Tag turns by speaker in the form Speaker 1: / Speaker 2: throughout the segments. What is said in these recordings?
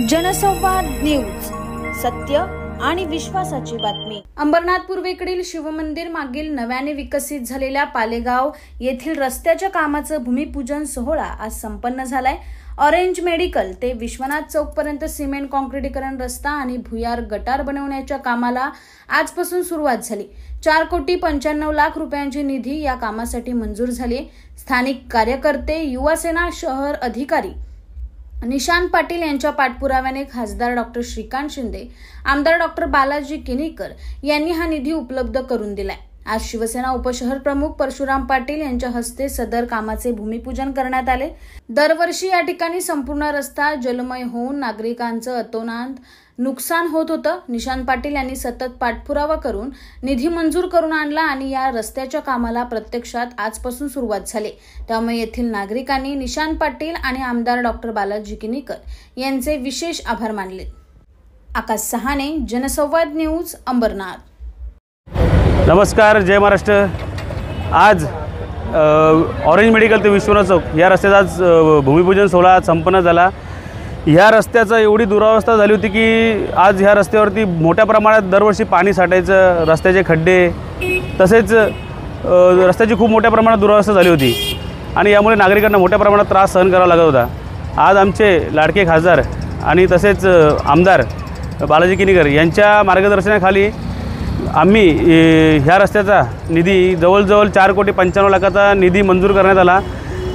Speaker 1: जनसंवाद न्यूज, सत्य आणि विश्वासाची बातमी। अंबरनाथ पूर्वेकडील शिवमंदिर मागील नव्याने विकसित झालेल्या पालेगाव येथील रस्त्याच्या कामाचं भूमिपूजन सोहळा आज संपन्न झालाय। ऑरेंज मेडिकल ते विश्वनाथ चौक पर्यंत सिमेंट काँक्रीटीकरण रस्ता आणि भुयार गटार बनवण्याच्या कामाला आजपासून सुरुवात झाली। 4,95,00,000 रुपयांची निधी या कामासाठी मंजूर झाली। स्थानिक कार्यकर्ते, युवासेना शहर अधिकारी निशांत पाटील यांच्या पाठपुराव्याने खासदार डॉक्टर श्रीकांत शिंदे, आमदार डॉक्टर बालाजी किनीकर यांनी हा निधी उपलब्ध करून दिलाय। आज शिवसेना उपशहर प्रमुख परशुराम पाटील यांच्या हस्ते सदर कामाचे भूमिपूजन करण्यात आले। दरवर्षी या ठिकाणी संपूर्ण रस्ता जलमय होऊन नागरिकांचं अतोनात नुकसान होत होतं। निशांत पाटील यांनी सतत पाठपुरावा करून निधी मंजूर करून आणला आणि या रस्त्याच्या कामाला प्रत्यक्षात आजपासून सुरुवात झाली। त्यामुळे येथील नागरिकांनी निशांत पाटील आणि आमदार डॉक्टर बालाजी किनीकर यांचे विशेष आभार मानले। आकाश सहाने, जनसंवाद न्यूज, अंबरनाथ।
Speaker 2: नमस्कार, जय महाराष्ट्र। आज ऑरेंज मेडिकल ते विश्वनाथ चौक या रस्त्याचा आज भूमिपूजन सोहळा संपन्न झाला। ह्या रस्त्याचा एवढी दुरावस्था झाली होती की आज ह्या रस्त्यावरती मोठ्या प्रमाणात दरवर्षी पाणी साठायचं, रस्त्याचे खड्डे तसेच रस्त्याची खूप मोठ्या प्रमाणात दुरावस्था झाली होती आणि यामुळे नागरिकांना मोठ्या प्रमाणात त्रास सहन करावा लागत होता। आज आमचे लाडके खासदार आणि तसेच आमदार बालाजी किनीकर यांच्या मार्गदर्शनाखाली आम्ही ह्या रस्त्याचा निधी जवळजवळ 4,95,00,000 निधी मंजूर करण्यात आला।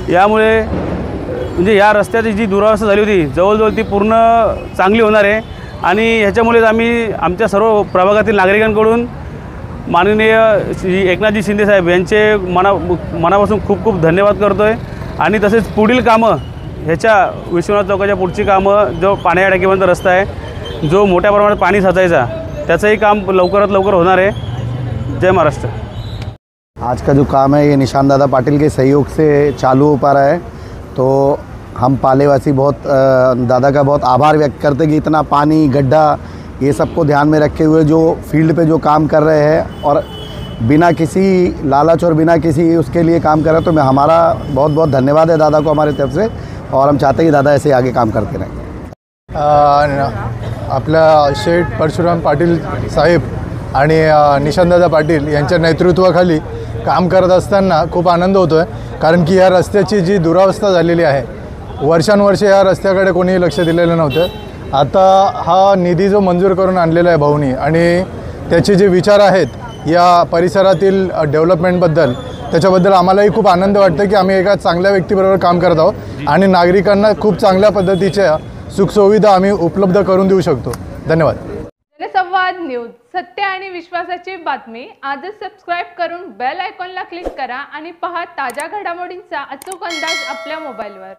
Speaker 2: यामुळे म्हणजे या रस्त्याची जी दुरावस्था झाली होती जवळजवळ ती पूर्ण चांगली होणार आहे आणि ह्याच्यामुळेच आम्ही आमच्या सर्व प्रभागातील नागरिकांकडून माननीय श्री एकनाथजी शिंदे साहेब यांचे मनापासून खूप खूप धन्यवाद करतोय। आणि तसेच पुढील कामं ह्याच्या विश्वनाथ चौकाच्या पुढची कामं, जो पाण्याच्या टाकीपर्यंत रस्ता आहे, जो मोठ्या प्रमाणात पाणी साचायचा, त्याचंही काम लवकरात लवकर होणार आहे। जय महाराष्ट्र।
Speaker 3: आज का जो काम है ये निशांत दादा पाटिल के सहयोग से चालू हो पा रहा है, तो हम पालेवासी बहुत दादा का बहुत आभार व्यक्त करते कि इतना पानी, गड्ढा, ये सबको ध्यान में रखे हुए जो फील्ड पे जो काम कर रहे हैं और बिना किसी लालच और बिना किसी उसके लिए काम कर रहे हैं। तो मैं हमारा बहुत बहुत धन्यवाद है दादा को हमारे तरफ से, और हम चाहते हैं कि दादा ऐसे आगे काम करते रहें।
Speaker 4: आपल्या शेठ परशुराम पाटील साहेब आणि निशांतदादा पाटील यांच्या नेतृत्वाखाली काम करत असताना खूप आनंद होतो आहे, कारण की या रस्त्याची जी दुरावस्था झालेली आहे, वर्षानुवर्षे या रस्त्याकडे कोणीही लक्ष दिलेलं नव्हतं। आता हा निधी जो मंजूर करून आणलेला आहे भाऊनी, आणि त्याचे जे विचार आहेत या परिसरातील डेव्हलपमेंटबद्दल, त्याच्याबद्दल आम्हालाही खूप आनंद वाटतो की आम्ही एका चांगल्या व्यक्तीबरोबर काम करत आहोत आणि नागरिकांना खूप चांगल्या पद्धतीच्या सुखसुविधा आम्ही उपलब्ध करून देऊ शकतो। धन्यवाद।
Speaker 5: जनसंवाद न्यूज, सत्य आणि विश्वासाची बातमी। आजच सबस्क्राइब करून बेल आयकॉनला क्लिक करा आणि पहा ताज्या घडामोडींचा अचूक अंदाज आपल्या मोबाईलवर।